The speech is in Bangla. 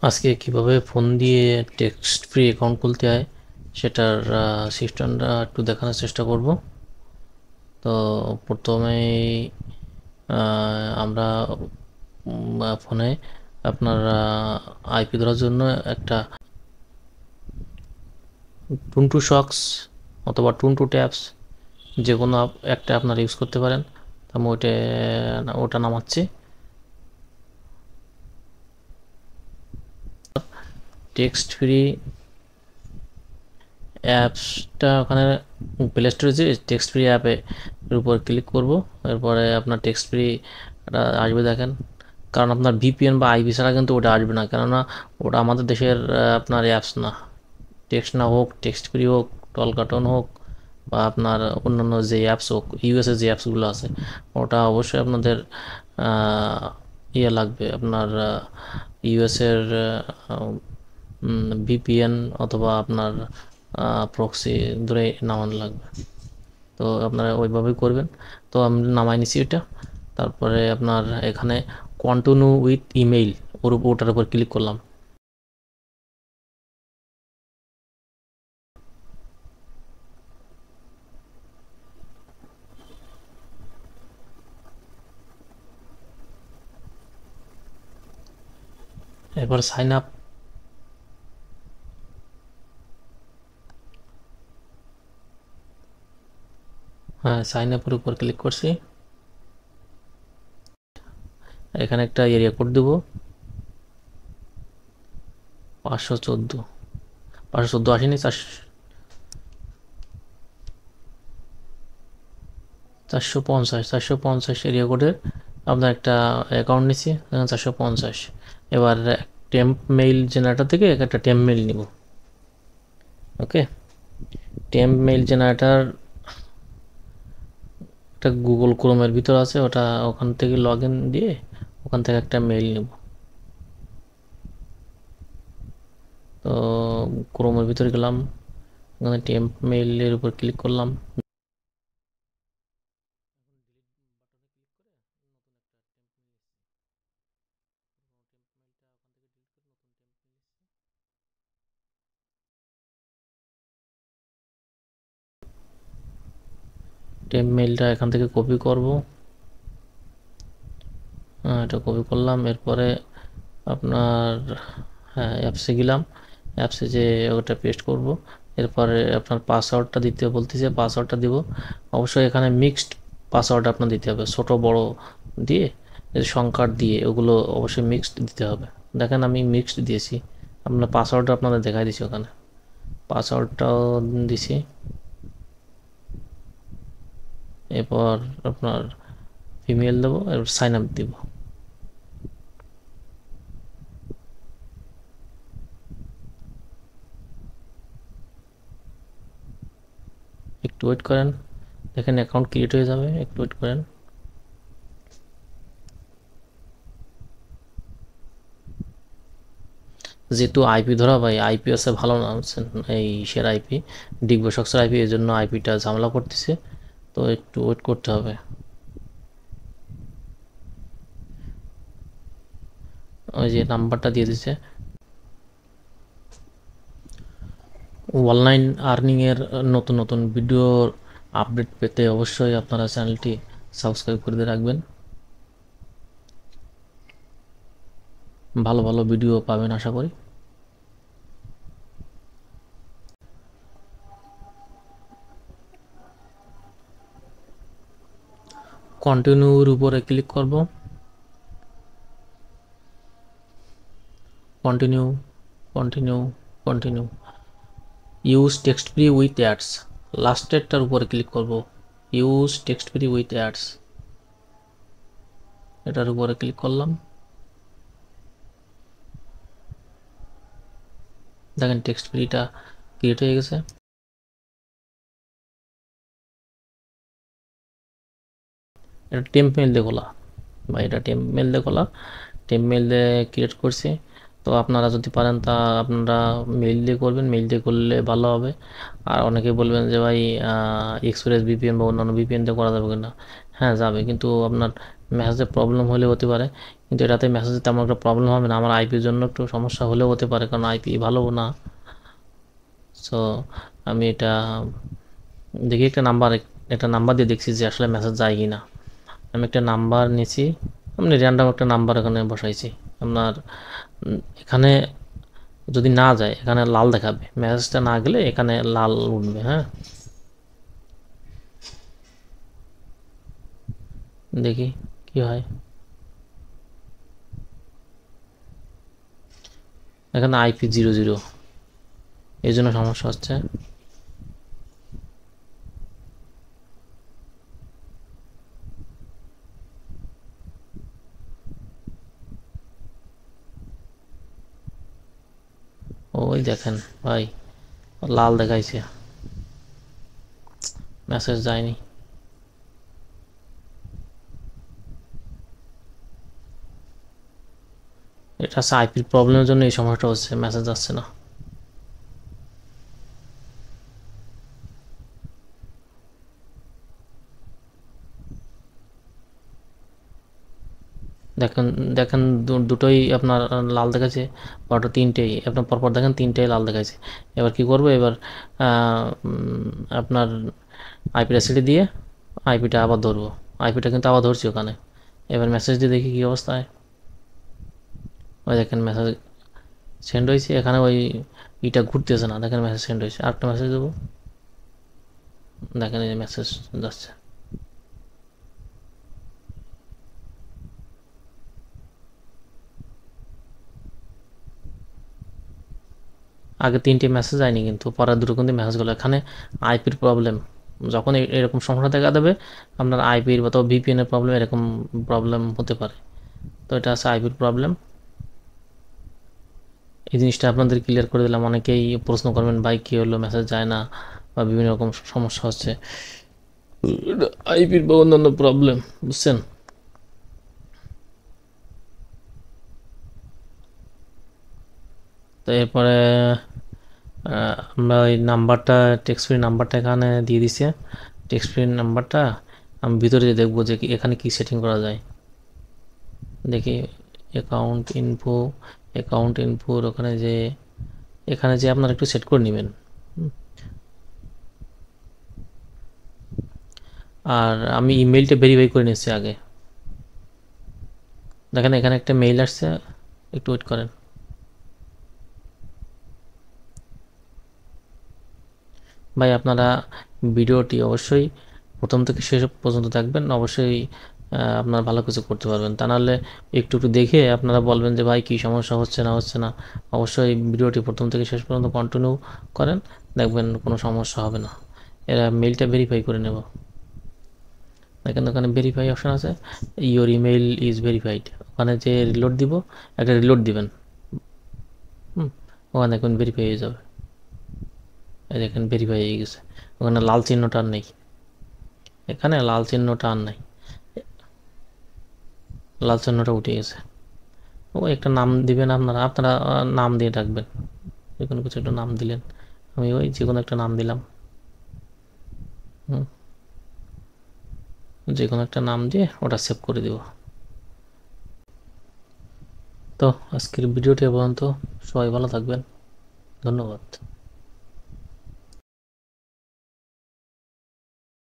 আজকে কিভাবে ফোন দিয়ে টেক্সট ফ্রি অ্যাকাউন্ট খুলতে হয় সেটার সিস্টেমটা একটু দেখানোর চেষ্টা করব। তো প্রথমেই আমরা ফোনে আপনার আইপি ধরার জন্য একটা টুনটু শক্স অথবা টুনটু ট্যাবস যে কোনো একটা আপনারা ইউজ করতে পারেন। তো আমি ওটা নামাচ্ছি। টেক্সট ফ্রি অ্যাপসটা ওখানে প্লে স্টোরে যে টেক্সট ফ্রি অ্যাপে এর উপর ক্লিক করব। এরপরে আপনার টেক্সট ফ্রি আসবে দেখেন। কারণ আপনার ভিপিএন বা আইপি ছাড়া কিন্তু ওটা আসবে না, কেননা ওটা আমাদের দেশের আপনার অ্যাপস না। টেক্সট না হোক, টেক্সট ফ্রি হোক, টল কার্টন হোক, বা আপনার অন্যান্য যে অ্যাপস হোক, ইউএসএ যে অ্যাপসগুলো আছে, ওটা অবশ্যই আপনাদের ইয়ে লাগবে, আপনার ইউএসের ভিপিএন অথবা আপনার প্রক্সি ধরে নামানো লাগবে। তো আপনারা ওইভাবেই করবেন। তো আমি নামাই নিছি এটা। তারপরে আপনার এখানে কন্টিনিউ উইথ ইমেইল ওটার উপর ক্লিক করলাম। এরপর সাইন আপ। হ্যাঁ, সাইন আপের উপর ক্লিক করছি। এখানে একটা এরিয়া কোড দেবো, 514। 514 আসেনি, 450 এরিয়া কোডের আপনার একটা অ্যাকাউন্ট নিচ্ছি, 450। এবার টেম্প মেইল জেনারেটর থেকে একটা টেম্প মেইল নিব। ওকে, টেম্প মেইল জেনারেটর একটা গুগল ক্রোমের ভিতর আছে, ওটা ওখান থেকে লগ ইন দিয়ে ওখান থেকে একটা মেইল নেব। তো ক্রোমের ভিতরে গেলাম, ওখানে টেম্প মেইলের উপর ক্লিক করলাম। টেম্প মেইলটা এখান থেকে কপি করব। এটা কপি করলাম। এরপরে আপনার হ্যাঁ অ্যাপসে গেলাম, অ্যাপসে যে ওটা পেস্ট করব। এরপরে আপনার পাসওয়ার্ডটা দিতে বলতেছে, পাসওয়ার্ডটা দিব। অবশ্যই এখানে মিক্সড পাসওয়ার্ড আপনার দিতে হবে, ছোট বড় দিয়ে, সংখ্যার দিয়ে, ওগুলো অবশ্যই মিক্সড দিতে হবে। দেখেন আমি মিক্সড দিয়েছি, আপনার পাসওয়ার্ডটা আপনাদের দেখাই দিছি ওখানে। পাসওয়ার্ডটাও দিছি। এরপর আপনার ইমেল দেবো, এরপর সাইন আপ দিব। একটু ওয়েট করেন, দেখেন অ্যাকাউন্ট ক্রিয়েট হয়ে যাবে, একটু ওয়েট করেন। যেহেতু আইপি ধরা ভাই, আইপি আছে ভালো না, এই সেরা আইপি, ডিগবসক্সের আইপি, এই জন্য আইপিটা ঝামেলা করতেছে। তো একটু ওয়েট করতে হবে। ওই যে নাম্বারটা দিয়ে দিচ্ছে। অনলাইন আর্নিংয়ের নতুন নতুন ভিডিওর আপডেট পেতে অবশ্যই আপনারা চ্যানেলটি সাবস্ক্রাইব করে রাখবেন। ভালো ভালো ভিডিও পাবেন আশা করি। কন্টিনিউর উপরে ক্লিক করব। Continue, continue, continue. Use text free with ads, লাস্টেরটার উপরে ক্লিক করব। Use text free with ads, এটার উপরে ক্লিক করলাম। দেখেন টেক্সট ফ্রিটা ক্রিয়েট হয়ে গেছে। এটা টেম্প মেল দিয়ে খোলা, বা এটা টেম্প মেল দিয়ে খোলা, টেম্প মেল দিয়ে ক্রিয়েট করছি। তো আপনারা যদি পারেন তা আপনারা মেইল দিয়ে করবেন, মেইল দিয়ে করলে ভালো হবে। আর অনেকে বলবেন যে ভাই এক্সপ্রেস ভিপিএন বা অন্যান্য ভিপিএন দিয়ে করা যাবে কিনা। হ্যাঁ যাবে, কিন্তু আপনার মেসেজে প্রবলেম হলে হতে পারে, কিন্তু এটাতে মেসেজে তেমন একটা প্রবলেম হবে না। আমার আইপির জন্য একটু সমস্যা হলেও হতে পারে, কারণ আইপি ভালো না। সো আমি এটা দেখি একটা নাম্বার দিয়ে দেখছি যে আসলে মেসেজ যায় কি না। আমি একটা নাম্বার নিয়েছি, আপনি র্যান্ডম একটা নাম্বার এখানে বসাইছি আপনার। এখানে যদি না যায় এখানে লাল দেখাবে, মেসেজটা না গেলে এখানে লাল উঠবে। হ্যাঁ দেখি কি হয়। এখানে IP00, এই জন্য সমস্যা হচ্ছে। ওই দেখেন ভাই, লাল দেখাইছে, মেসেজ যায়নি। এটা হচ্ছে আইপির প্রবলেমের জন্য এই সমস্যাটা হচ্ছে, মেসেজ আসছে না। দেখেন দেখেন দুটোই আপনার লাল দেখাচ্ছে, পরটা তিনটেই আপনার পরপর দেখেন তিনটেই লাল দেখাচ্ছে। এবার কি করবো, এবার আপনার আইপিটা ছেড়ে দিয়ে আইপিটা আবার ধরবো। আইপিটা কিন্তু আবার ধরছি ওখানে। এবার মেসেজ দিয়ে দেখি কী অবস্থায়। ওই দেখেন মেসেজ সেন্ড হয়েছে, এখানে ওই ইটা ঘুরতেছে না, দেখেন মেসেজ সেন্ড হয়েছে। আরেকটা মেসেজ দেবো, দেখেন এই যে মেসেজ যাচ্ছে। আগে তিনটে মেসেজ যায়নি, কিন্তু পরের দুটো কিন্তু মেসেজগুলো। এখানে আইপির প্রবলেম, যখন এরকম সমস্যা দেখা দেবে আপনার আইপির বা তো ভিপিএনের প্রবলেম, এরকম প্রবলেম হতে পারে। তো এটা আছে আইপির প্রবলেম। এই জিনিসটা আপনাদের ক্লিয়ার করে দিলাম। অনেকেই প্রশ্ন করবেন ভাই কী হলো, মেসেজ যায় না বা বিভিন্ন রকম সমস্যা হচ্ছে, আইপির বা অন্যান্য প্রবলেম, বুঝছেন। তো এরপরে আমরা ওই নাম্বারটা, টেক্সট ফ্রি নাম্বারটা এখানে দিয়ে দিছে। টেক্সট ফ্রি নাম্বারটা আমি ভিতরে যে দেখবো যে এখানে কি সেটিং করা যায়। দেখি অ্যাকাউন্ট ইনফোর এখানে যে আপনারা একটু সেট করে নেবেন। আর আমি ইমেলটা ভেরিফাই করে নিচ্ছি আগে। দেখেন এখানে একটা মেইল আসছে, একটু ওয়েট করেন। ভাই আপনারা ভিডিওটি অবশ্যই প্রথম থেকে শেষ পর্যন্ত দেখবেন, অবশ্যই আপনারা ভালো কিছু করতে পারবেন। তা নাহলে একটু একটু দেখে আপনারা বলবেন যে ভাই কী সমস্যা হচ্ছে না। অবশ্যই ভিডিওটি প্রথম থেকে শেষ পর্যন্ত কন্টিনিউ করেন, দেখবেন কোনো সমস্যা হবে না। এরা মেইলটা ভেরিফাই করে নেব। দেখেন ওখানে ভেরিফাই অপশান আছে, ইওর ইমেইল ইজ ভেরিফাইড। ওখানে যে রিলোড দিব, একটা রিলোড দিবেন। ওখানে দেখবেন ভেরিফাই হয়ে যাবে। এই দেখেন ভেরিফাই হয়ে গেছে, ওখানে লাল চিহ্নটা আর নেই। এখানে লাল চিহ্নটা আর নাই, লাল চিহ্নটা উঠে গেছে। ও একটা নাম দিবেন আপনারা নাম দিয়ে রাখবেন, যে কোনো কিছু একটা নাম দিলেন। আমি ওই যে কোনো একটা নাম দিলাম। যে কোনো একটা নাম দিয়ে ওটা সেভ করে দিব। তো আজকের ভিডিওটি এ পর্যন্ত, সবাই ভালো থাকবেন, ধন্যবাদ।